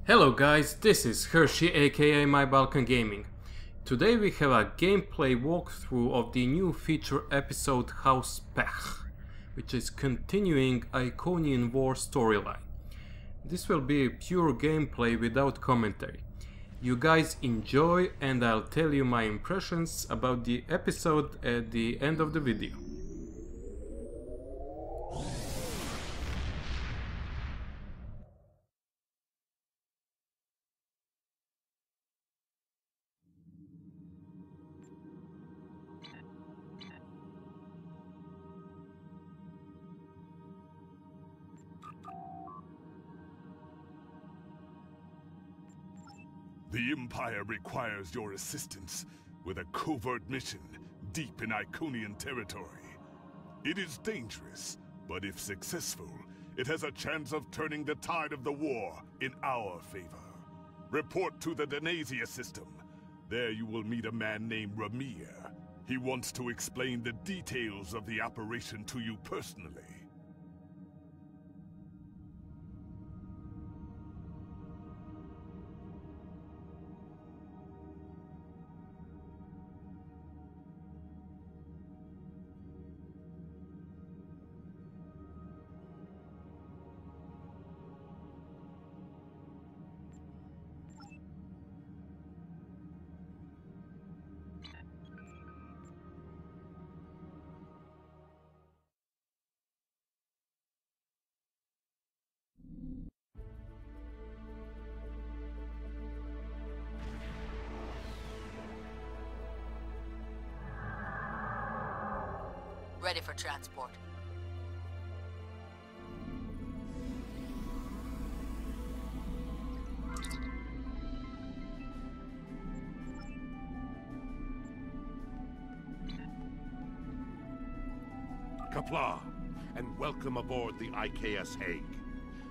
Hello guys, this is Hershey aka MyBalkanGaming. Today we have a gameplay walkthrough of the new feature episode House Pegh, which is continuing Iconian War storyline. This will be pure gameplay without commentary. You guys enjoy and I'll tell you my impressions about the episode at the end of the video. The Empire requires your assistance with a covert mission deep in Iconian territory. It is dangerous, but if successful, it has a chance of turning the tide of the war in our favor. Report to the Denasia system. There you will meet a man named Ramir. He wants to explain the details of the operation to you personally. Ready for transport. Qapla', and welcome aboard the IKS Pegh.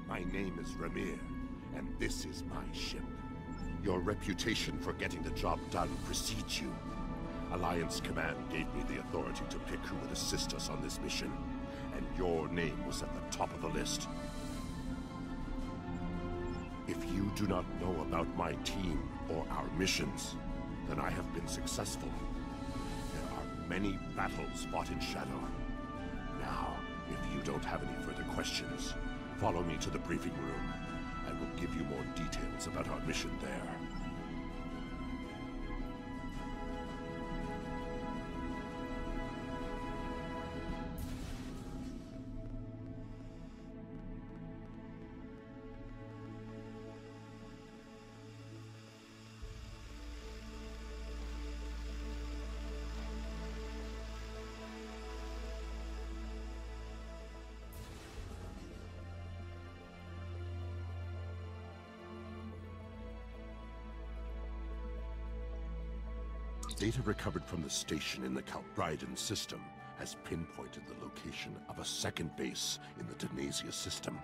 My name is Ramir, and this is my ship. Your reputation for getting the job done precedes you. Alliance Command gave me the authority to pick who would assist us on this mission, and your name was at the top of the list. If you do not know about my team or our missions, then I have been successful. There are many battles fought in shadow. Now, if you don't have any further questions, follow me to the briefing room. I will give you more details about our mission there. Data recovered from the station in the Kahless system has pinpointed the location of a second base in the Denasia system,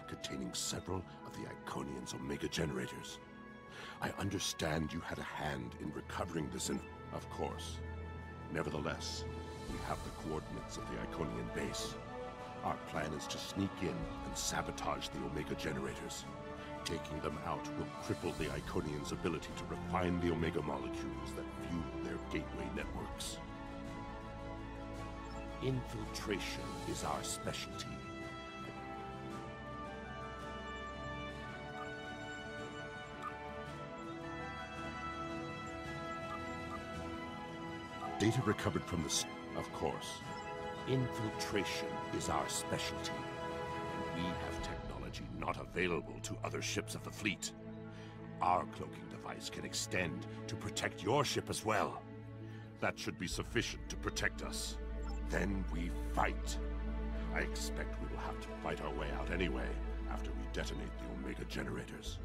containing several of the Iconian's Omega generators. I understand you had a hand in recovering this Of course. Nevertheless, we have the coordinates of the Iconian base. Our plan is to sneak in and sabotage the Omega generators. Taking them out will cripple the Iconians' ability to refine the Omega molecules that fuel their gateway networks. Infiltration is our specialty. Data recovered from the... Of course. Infiltration is our specialty. And we have technology not available to other ships of the fleet. Our cloaking device can extend to protect your ship as well. That should be sufficient to protect us. Then we fight. I expect we will have to fight our way out anyway, after we detonate the Omega generators.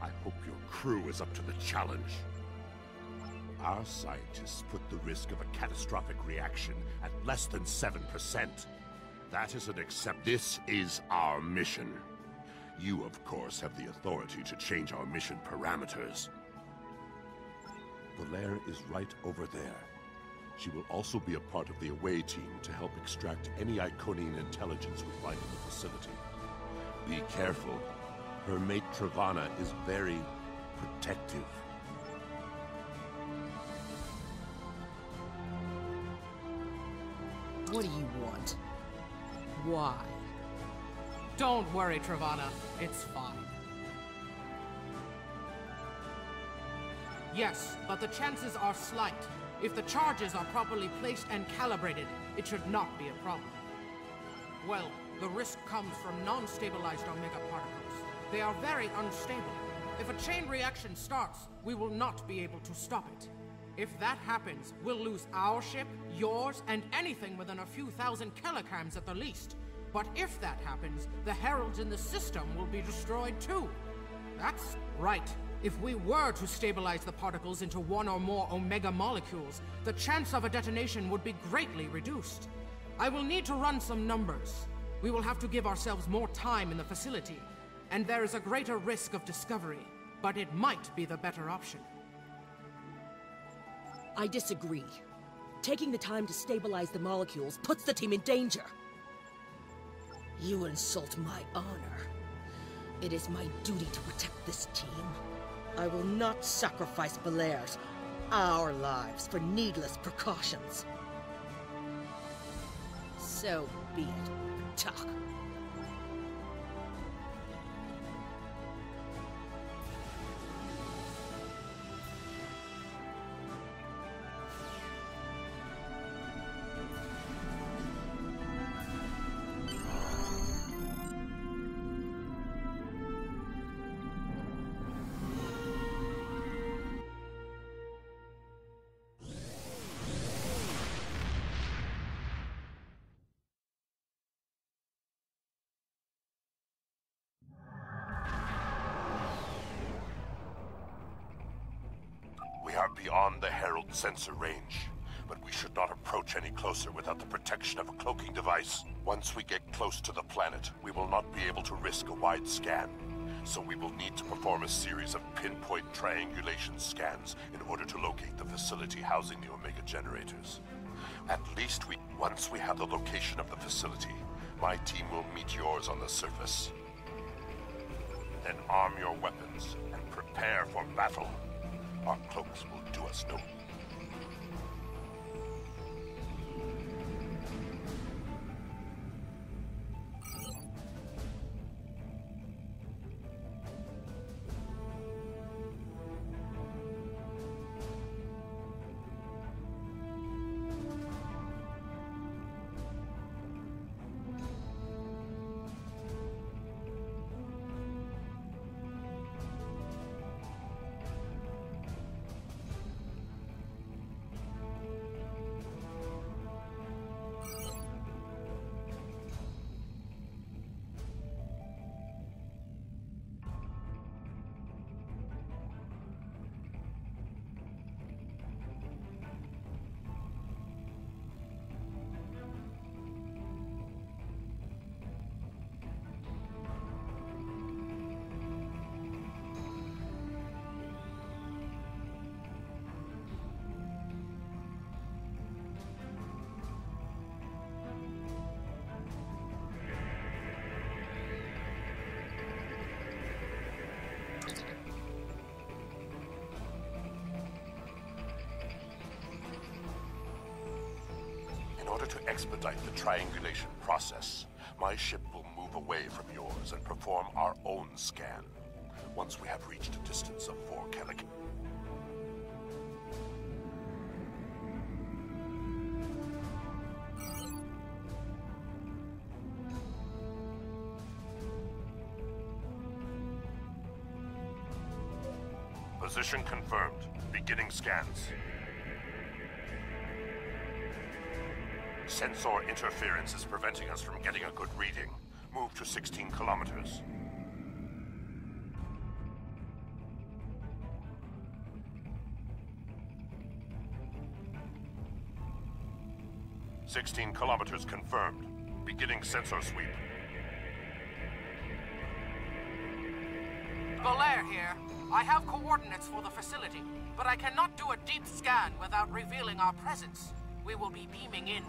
I hope your crew is up to the challenge. Our scientists put the risk of a catastrophic reaction at less than 7%. That is an accept. This is our mission. You, of course, have the authority to change our mission parameters. Valere is right over there. She will also be a part of the away team to help extract any Iconian intelligence we find in the facility. Be careful. Her mate Travana is very protective. What do you want? Why? Don't worry, Travana. It's fine. Yes, but the chances are slight. If the charges are properly placed and calibrated, it should not be a problem. Well, the risk comes from non-stabilized Omega particles. They are very unstable. If a chain reaction starts, we will not be able to stop it. If that happens, we'll lose our ship, yours, and anything within a few thousand kilograms at the least. But if that happens, the heralds in the system will be destroyed too. That's right. If we were to stabilize the particles into one or more Omega molecules, the chance of a detonation would be greatly reduced. I will need to run some numbers. We will have to give ourselves more time in the facility, and there is a greater risk of discovery, but it might be the better option. I disagree. Taking the time to stabilize the molecules puts the team in danger. You insult my honor. It is my duty to protect this team. I will not sacrifice Belaire's, our lives, for needless precautions. So be it, Tuck. We are beyond the Herald sensor range, but we should not approach any closer without the protection of a cloaking device. Once we get close to the planet, we will not be able to risk a wide scan, so we will need to perform a series of pinpoint triangulation scans in order to locate the facility housing the Omega generators. At least once we have the location of the facility, my team will meet yours on the surface. Then arm your weapons and prepare for battle. Our cloaks will do us no. In order to expedite the triangulation process, my ship will move away from yours and perform our own scan, once we have reached a distance of 4 kilometers. Position confirmed. Beginning scans. Sensor interference is preventing us from getting a good reading. Move to 16 kilometers. "16 kilometers confirmed. Beginning sensor sweep." Belair here. I have coordinates for the facility, but I cannot do a deep scan without revealing our presence. We will be beaming in.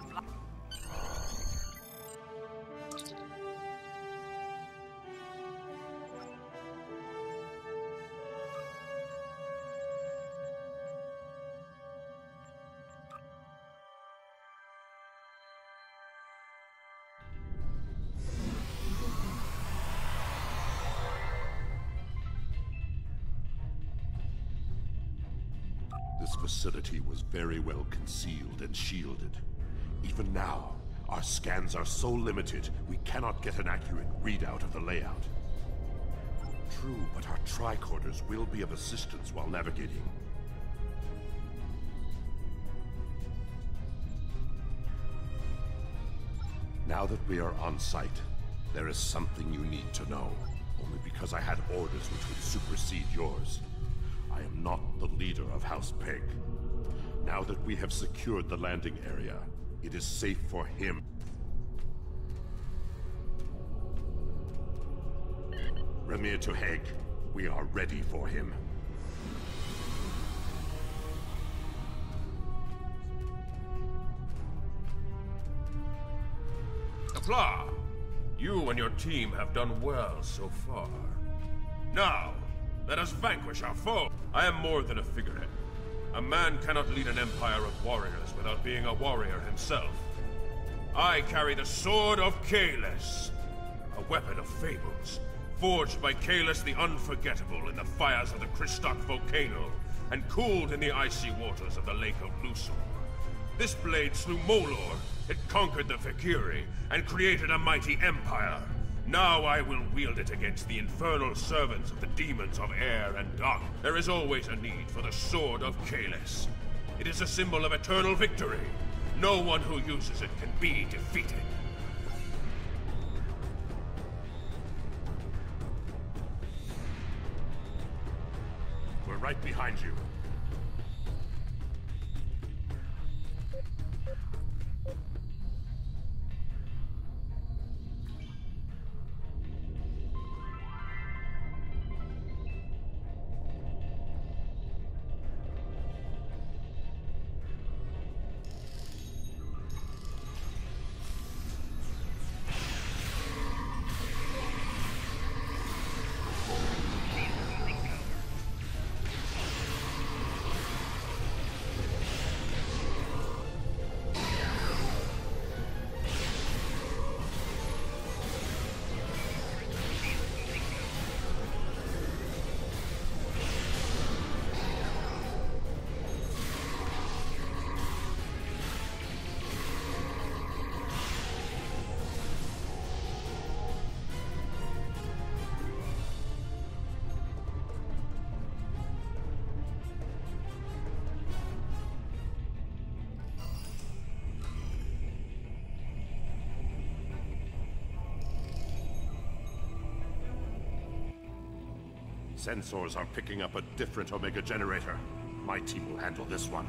This facility was very well concealed and shielded. Even now, our scans are so limited, we cannot get an accurate readout of the layout. True, but our tricorders will be of assistance while navigating. Now that we are on site, there is something you need to know. Only because I had orders which would supersede yours. I am not the leader of House Pegh. Now that we have secured the landing area, it is safe for him. Remir to Hague. We are ready for him. Applaud! You and your team have done well so far. Now, let us vanquish our foe. I am more than a figurehead. A man cannot lead an empire of warriors without being a warrior himself. I carry the Sword of Kahless, a weapon of fables, forged by Kahless the Unforgettable in the fires of the Kristok volcano, and cooled in the icy waters of the Lake of Lusor. This blade slew Molor, it conquered the Fakiri, and created a mighty empire. Now I will wield it against the infernal servants of the demons of air and dark. There is always a need for the Sword of Kahless. It is a symbol of eternal victory. No one who uses it can be defeated. We're right behind you. Sensors are picking up a different Omega generator. My team will handle this one.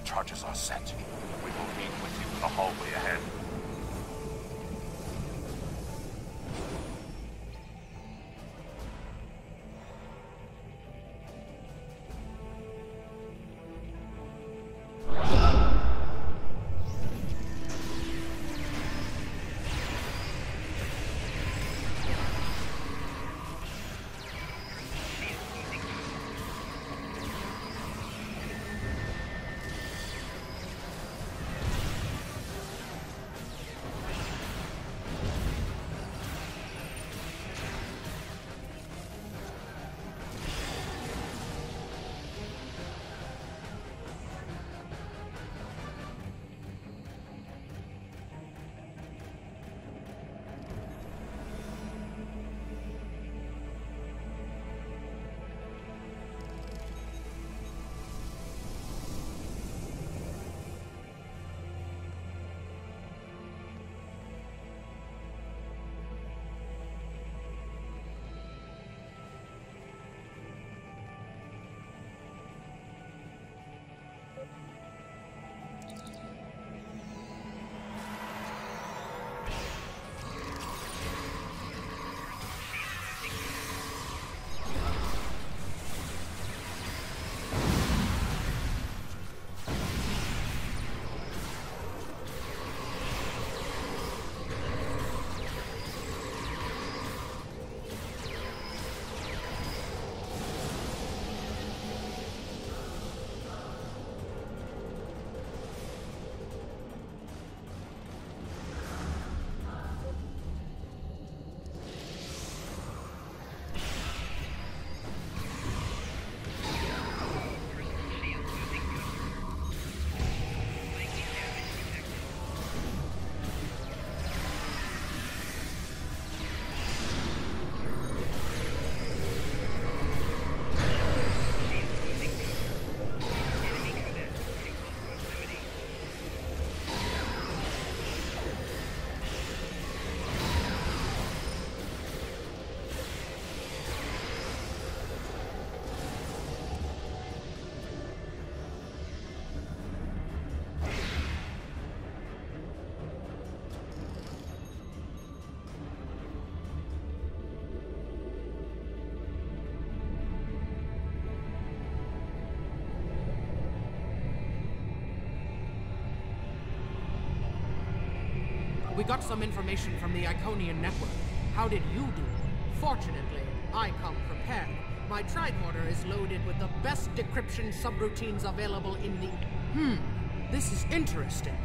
charges are set. We will meet with you in the hallway ahead. We got some information from the Iconian network. How did you do? Fortunately, I come prepared. My tricorder is loaded with the best decryption subroutines available in the... This is interesting.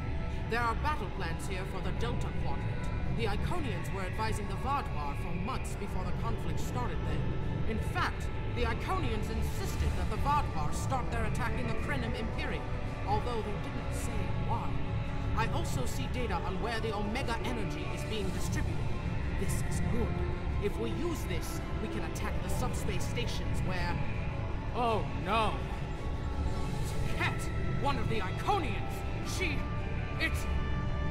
There are battle plans here for the Delta Quadrant. The Iconians were advising the Vadbar for months before the conflict started there. In fact, the Iconians insisted that the Vadbar start their attack in the Krenim Imperium, although they didn't say why. I also see data on where the Omega energy is being distributed. This is good. If we use this, we can attack the subspace stations where... Oh no! Ket, one of the Iconians! It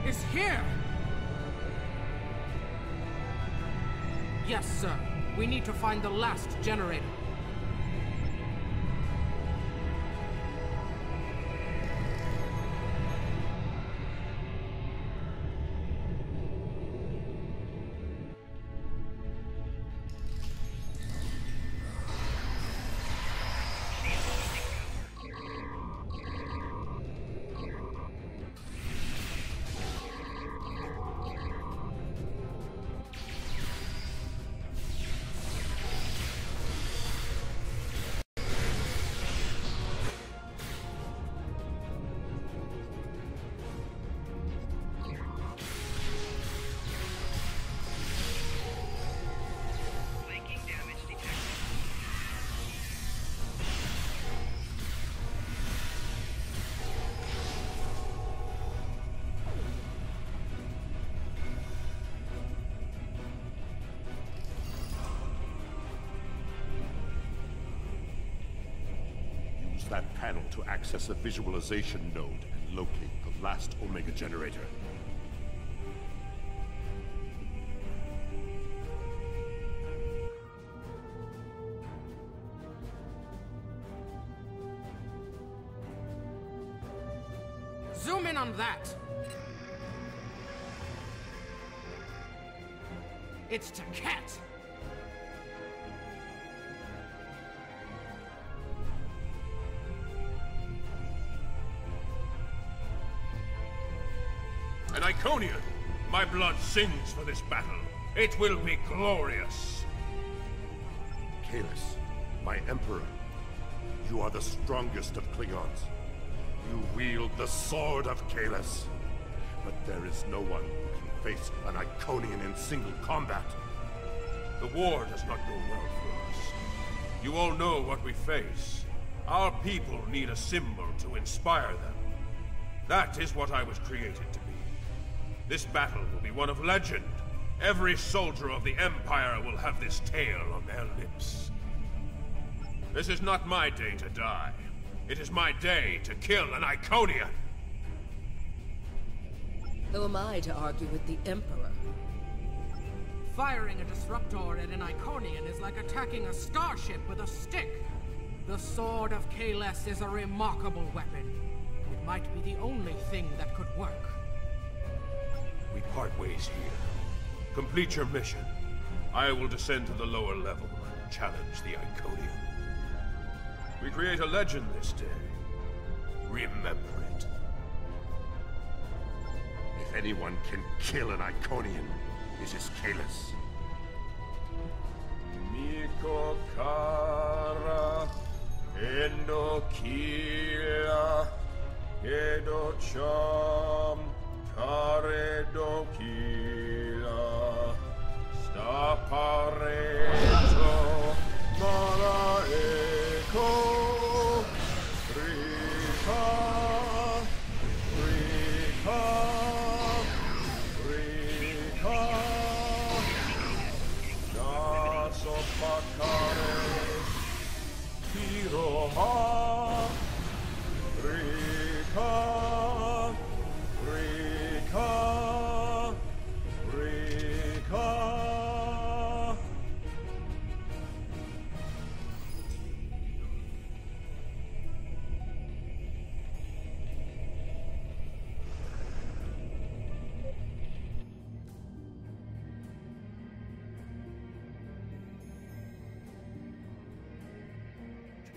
is here! Yes, sir. We need to find the last generator. That panel to access a visualization node and locate the last Omega generator. that? It's to Cat! An Iconian! My blood sings for this battle. It will be glorious. Kahless, my Emperor, you are the strongest of Klingons. You wield the sword of Kahless. But there is no one who can face an Iconian in single combat. The war does not go well for us. You all know what we face. Our people need a symbol to inspire them. That is what I was created to be. This battle will be one of legend. Every soldier of the Empire will have this tale on their lips. This is not my day to die. It is my day to kill an Iconian! Who am I to argue with the Emperor? Firing a disruptor at an Iconian is like attacking a starship with a stick. The sword of Kahless is a remarkable weapon. It might be the only thing that could work. We part ways here. Complete your mission. I will descend to the lower level and challenge the Iconian. We create a legend this day. Remember it. If anyone can kill an Iconian, it is Kahless. Miko kara endo kila edo cham kare do kila stapareto mara eko rika rika rika Sopakare Hiroha Rika Rika Rika.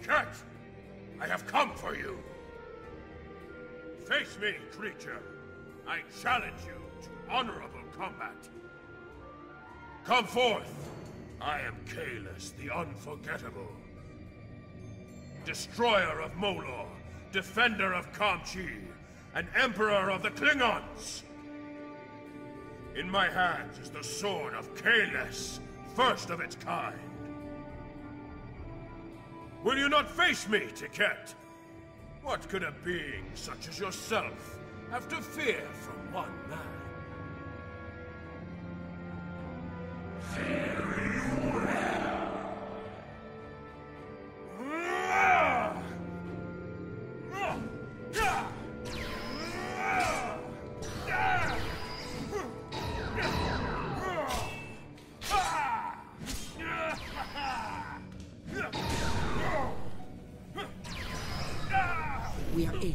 Cat! I have come for you! Face me, creature! I challenge you to honorable combat! Come forth! I am Kahless, the Unforgettable. Destroyer of Molor, defender of Kamchi, and Emperor of the Klingons! In my hands is the sword of Kahless, first of its kind. Will you not face me, Tiket? What could a being such as yourself have to fear from one man? We are in.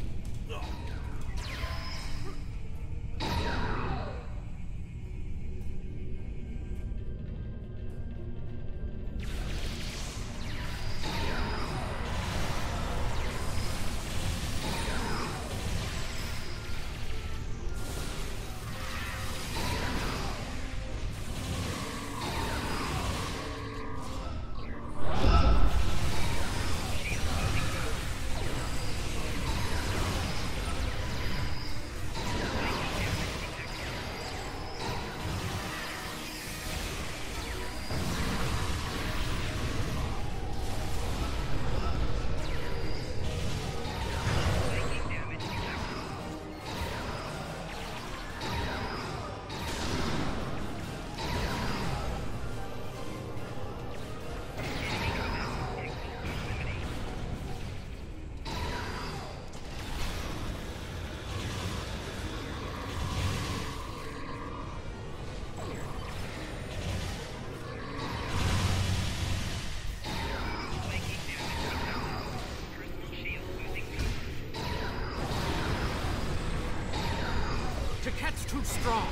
too strong.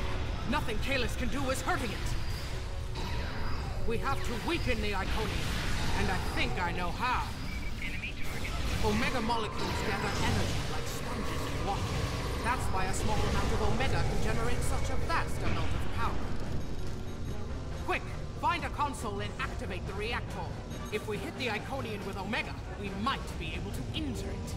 Nothing Kahless can do is hurting it. We have to weaken the Iconian, and I think I know how. Omega molecules gather energy like sponges in water. That's why a small amount of Omega can generate such a vast amount of power. Quick, find a console and activate the reactor. If we hit the Iconian with Omega, we might be able to injure it.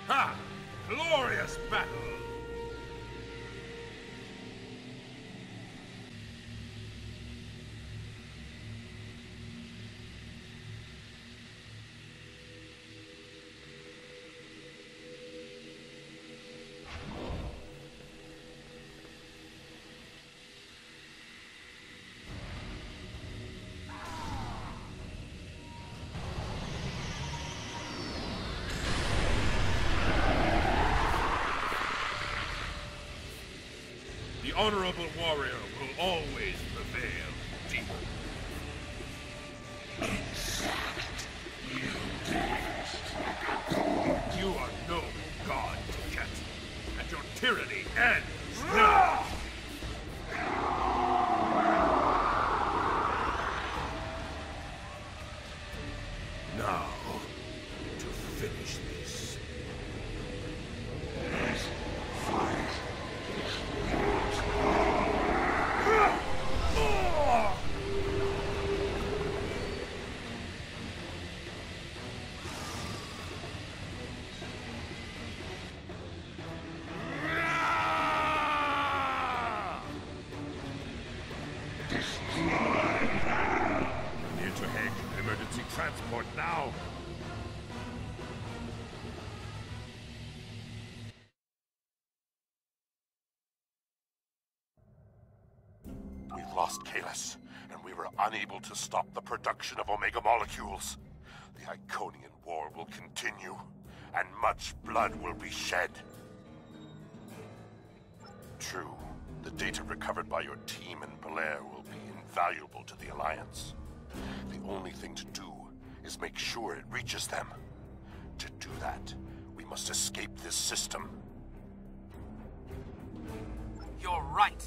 Ha! Glorious battle! The honorable warrior will always prevail, demon. You are no god yet, and your tyranny ends now! Now, to finish this. Near to Pegh. Emergency transport now. We've lost Kahless, and we were unable to stop the production of Omega molecules. The Iconian War will continue, and much blood will be shed. True, the data recovered by your team in Belair will be invaluable to the Alliance. The only thing to do is make sure it reaches them. To do that, we must escape this system. You're right.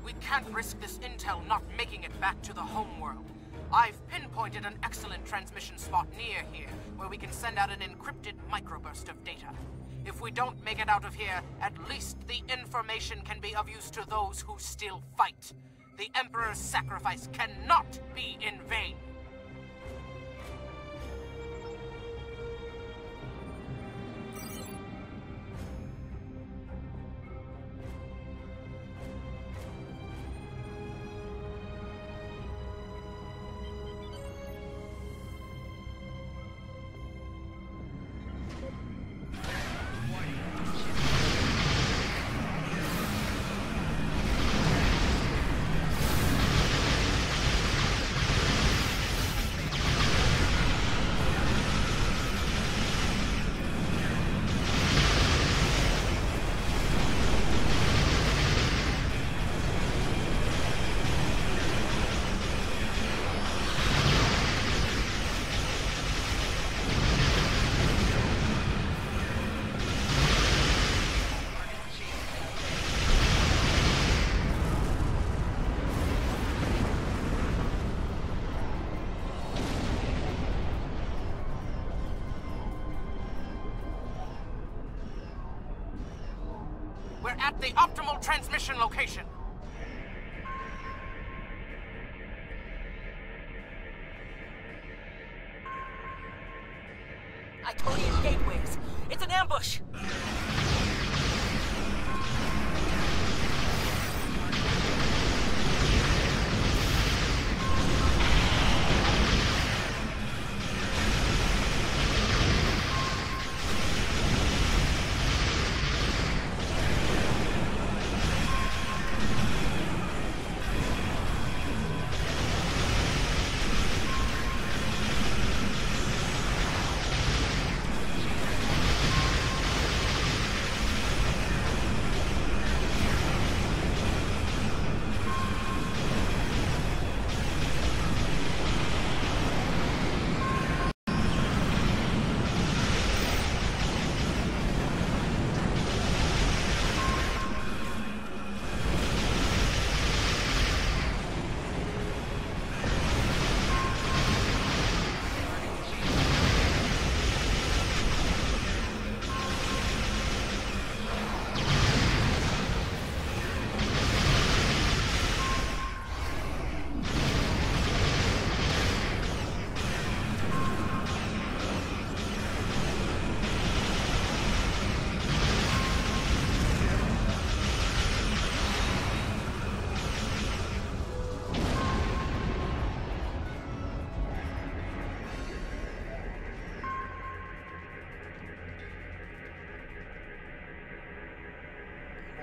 We can't risk this intel not making it back to the homeworld. I've pinpointed an excellent transmission spot near here, where we can send out an encrypted microburst of data. If we don't make it out of here, at least the information can be of use to those who still fight. The Emperor's sacrifice cannot be in vain. We're at the optimal transmission location. Iconian gateways. It's an ambush.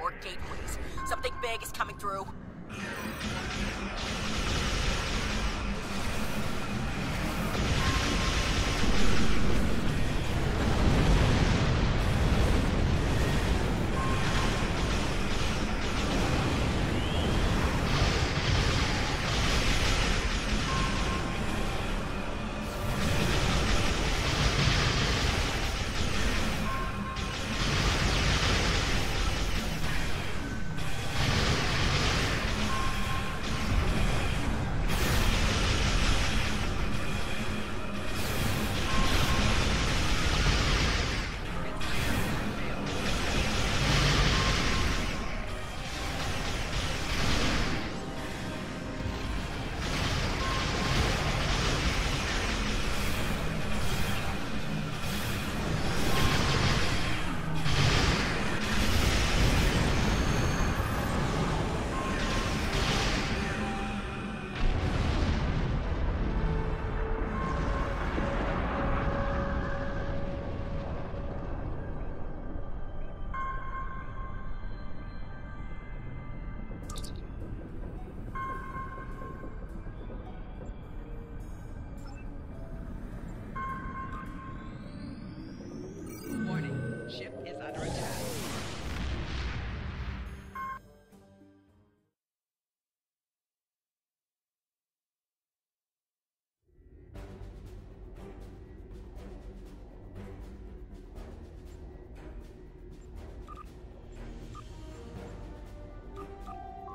or gateways. Something big is coming through.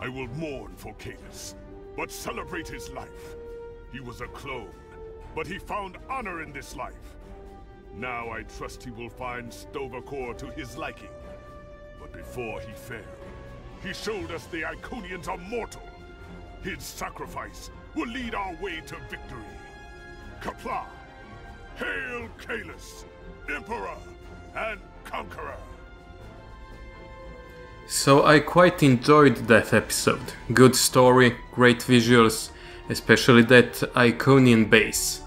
I will mourn for Kahless, but celebrate his life. He was a clone, but he found honor in this life. Now I trust he will find Sto-vo-kor to his liking. But before he fell, he showed us the Iconians are mortal. His sacrifice will lead our way to victory. Kapla! Hail Kahless, Emperor and Conqueror! So I quite enjoyed that episode. Good story, great visuals, especially that Iconian base.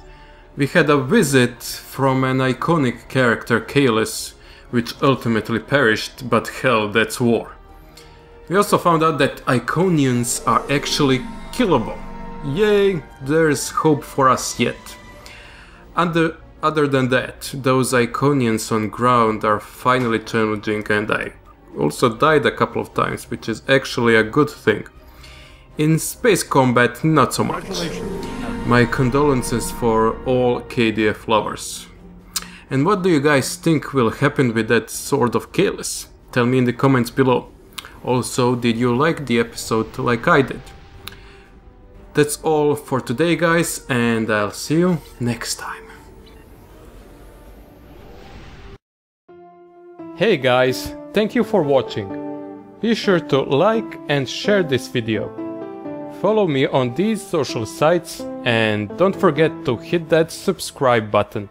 We had a visit from an iconic character, Kahless, which ultimately perished, but hell, that's war. We also found out that Iconians are actually killable. Yay, there's hope for us yet. Other than that, those Iconians on ground are finally challenging, and I also died a couple of times, which is actually a good thing. In space combat, not so much. My condolences for all KDF lovers. And what do you guys think will happen with that Sword of Kahless? Tell me in the comments below. Also, did you like the episode like I did? That's all for today, guys, and I'll see you next time. Hey guys, thank you for watching. Be sure to like and share this video. Follow me on these social sites and don't forget to hit that subscribe button.